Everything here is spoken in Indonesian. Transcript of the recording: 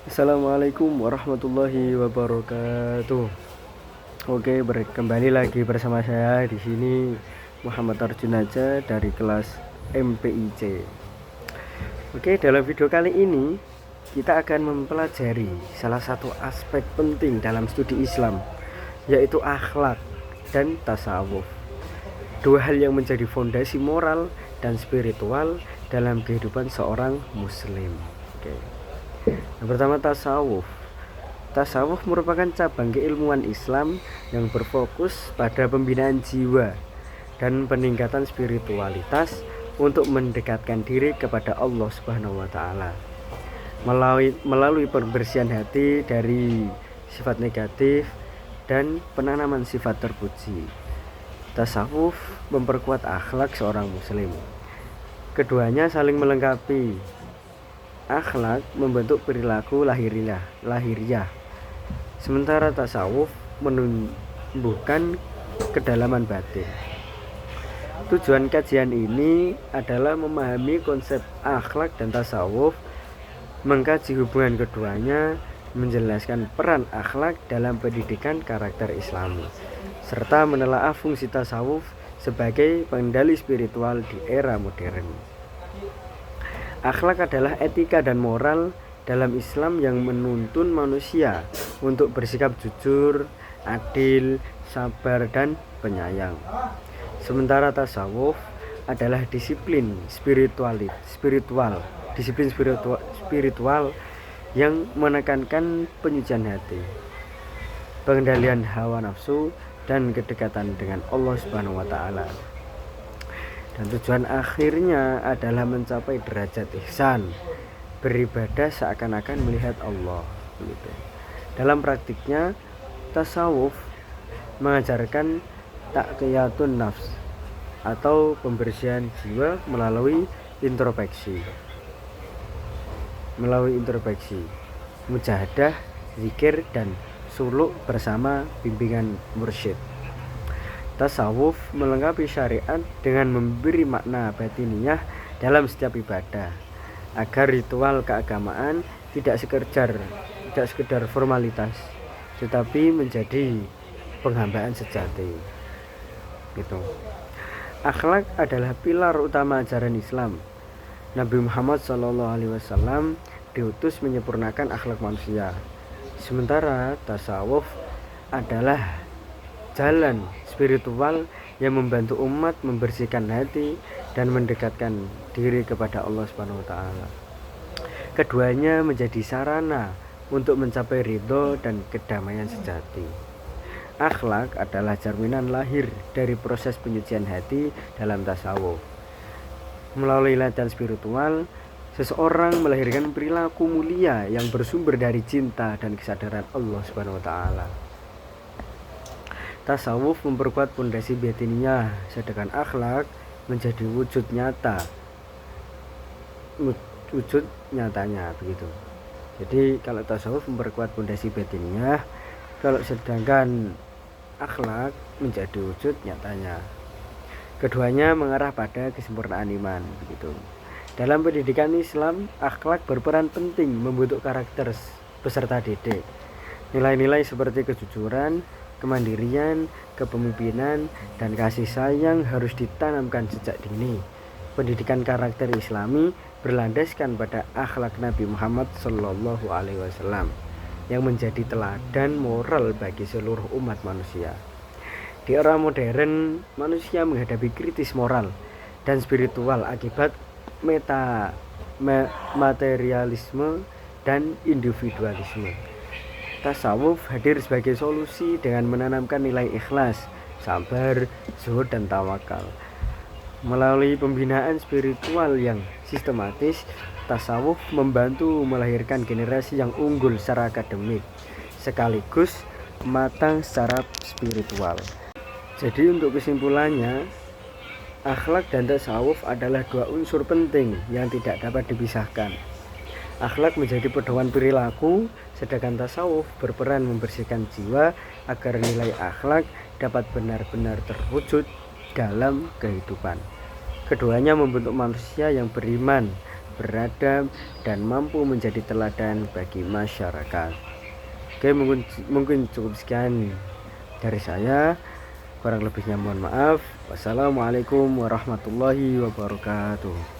Assalamualaikum warahmatullahi wabarakatuh. Oke, kembali lagi bersama saya di sini Muhammad Arjunaja dari kelas MPIC. Oke, dalam video kali ini kita akan mempelajari salah satu aspek penting dalam studi Islam, yaitu akhlak dan tasawuf. Dua hal yang menjadi fondasi moral dan spiritual dalam kehidupan seorang muslim. Oke. Yang pertama, tasawuf. Tasawuf merupakan cabang keilmuan Islam yang berfokus pada pembinaan jiwa dan peningkatan spiritualitas untuk mendekatkan diri kepada Allah Subhanahu wa taala. Melalui pembersihan hati dari sifat negatif dan penanaman sifat terpuji. Tasawuf memperkuat akhlak seorang muslim. Keduanya saling melengkapi. Akhlak membentuk perilaku lahiriah, sementara tasawuf menumbuhkan kedalaman batin. Tujuan kajian ini adalah memahami konsep akhlak dan tasawuf, mengkaji hubungan keduanya, menjelaskan peran akhlak dalam pendidikan karakter Islami, serta menelaah fungsi tasawuf sebagai pengendali spiritual di era modern. Akhlak adalah etika dan moral dalam Islam yang menuntun manusia untuk bersikap jujur, adil, sabar, dan penyayang. Sementara tasawuf adalah disiplin spiritual yang menekankan penyucian hati, pengendalian hawa nafsu, dan kedekatan dengan Allah Subhanahu wa taala. Dan tujuan akhirnya adalah mencapai derajat ihsan, beribadah seakan-akan melihat Allah. Gitu. Dalam praktiknya, tasawuf mengajarkan taqiyatun nafs atau pembersihan jiwa melalui introspeksi, mujahadah, zikir, dan suluk bersama bimbingan mursyid. Tasawuf melengkapi syariat dengan memberi makna batiniah dalam setiap ibadah, agar ritual keagamaan tidak sekedar formalitas, tetapi menjadi penghambaan sejati. Gitu. Akhlak adalah pilar utama ajaran Islam. Nabi Muhammad SAW diutus menyempurnakan akhlak manusia. Sementara tasawuf adalah jalan spiritual yang membantu umat membersihkan hati dan mendekatkan diri kepada Allah Subhanahu wa taala. Keduanya menjadi sarana untuk mencapai ridho dan kedamaian sejati. Akhlak adalah cerminan lahir dari proses penyucian hati dalam tasawuf. Melalui latihan spiritual, seseorang melahirkan perilaku mulia yang bersumber dari cinta dan kesadaran Allah Subhanahu wa taala. Tasawuf memperkuat pondasi batiniah, sedangkan akhlak menjadi wujud nyatanya begitu. Jadi kalau tasawuf memperkuat pondasi batiniah, kalau sedangkan akhlak menjadi wujud nyatanya. Keduanya mengarah pada kesempurnaan iman begitu. Dalam pendidikan Islam, akhlak berperan penting membentuk karakter peserta didik. Nilai-nilai seperti kejujuran, kemandirian, kepemimpinan, dan kasih sayang harus ditanamkan sejak dini. Pendidikan karakter Islami berlandaskan pada akhlak Nabi Muhammad SAW yang menjadi teladan moral bagi seluruh umat manusia. Di era modern, manusia menghadapi kritis moral dan spiritual akibat materialisme dan individualisme. Tasawuf hadir sebagai solusi dengan menanamkan nilai ikhlas, sabar, zuhud, dan tawakal. Melalui pembinaan spiritual yang sistematis, tasawuf membantu melahirkan generasi yang unggul secara akademik, sekaligus matang secara spiritual. Jadi untuk kesimpulannya, akhlak dan tasawuf adalah dua unsur penting yang tidak dapat dipisahkan. Akhlak menjadi pedoman perilaku, sedangkan tasawuf berperan membersihkan jiwa agar nilai akhlak dapat benar-benar terwujud dalam kehidupan. Keduanya membentuk manusia yang beriman, beradab, dan mampu menjadi teladan bagi masyarakat. Oke, mungkin cukup sekian dari saya. Kurang lebihnya mohon maaf. Wassalamualaikum warahmatullahi wabarakatuh.